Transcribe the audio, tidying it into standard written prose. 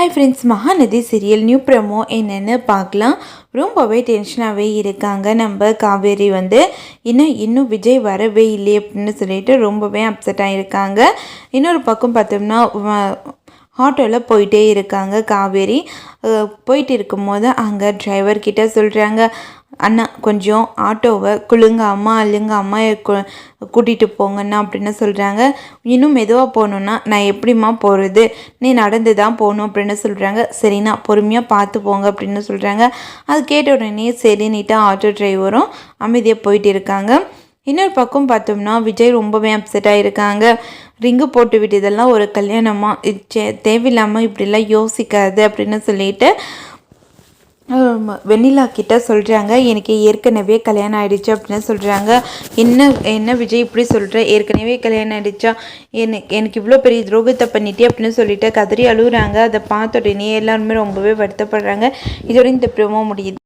Hi friends, Mahanadi serial new promo என்னென்னு பார்க்கலாம். ரொம்பவே டென்ஷனாகவே இருக்காங்க நம்ம காவேரி. இன்னும் விஜய் வரவே இல்லை அப்படின்னு சொல்லிட்டு ரொம்பவே அப்செட்டாக இருக்காங்க. இன்னொரு பக்கம் பார்த்தோம்னா ஆட்டோவில் போயிட்டே இருக்காங்க காவேரி. போயிட்டு இருக்கும்போது அங்கே டிரைவர்கிட்ட சொல்கிறாங்க, அண்ணா கொஞ்சம் ஆட்டோவை குலுங்காமல் அழுங்காமல் கூட்டிகிட்டு போங்கண்ணா அப்படின்னு சொல்கிறாங்க. இன்னும் மெதுவாக போகணுன்னா நான் எப்படிம்மா போகிறது, நீ நடந்து தான் போகணும் அப்படின்னு சொல்கிறாங்க. சரிண்ணா பொறுமையாக பார்த்து போங்க அப்படின்னு சொல்கிறாங்க. அது கேட்ட உடனே சரின்னுட்டு ஆட்டோ டிரைவரும் அமைதியாக போயிட்டு இருக்காங்க. இன்னொரு பக்கம் பார்த்தோம்னா விஜய் ரொம்பவே அப்செட்டாக இருக்காங்க. ரிங்கு போட்டு விட்டதெல்லாம் ஒரு கல்யாணமாக தேவையில்லாமல் இப்படிலாம் யோசிக்காது அப்படின்னு சொல்லிட்டு வெண்ணிலா கிட்ட சொல்கிறாங்க. எனக்கு ஏற்கனவே கல்யாணம் ஆகிடுச்சு அப்படின்னு சொல்கிறாங்க. என்ன விஜய் இப்படி சொல்கிற, ஏற்கனவே கல்யாணம் ஆகிடுச்சா, எனக்கு இவ்வளோ பெரிய துரோகத்தை பண்ணிட்டே அப்படின்னு சொல்லிட்டு கதறி அழுகுறாங்க. அதை பார்த்த உடனே எல்லாருமே ரொம்பவே வருத்தப்படுறாங்க. இதோட இந்த ப்ரோமோ முடியுது.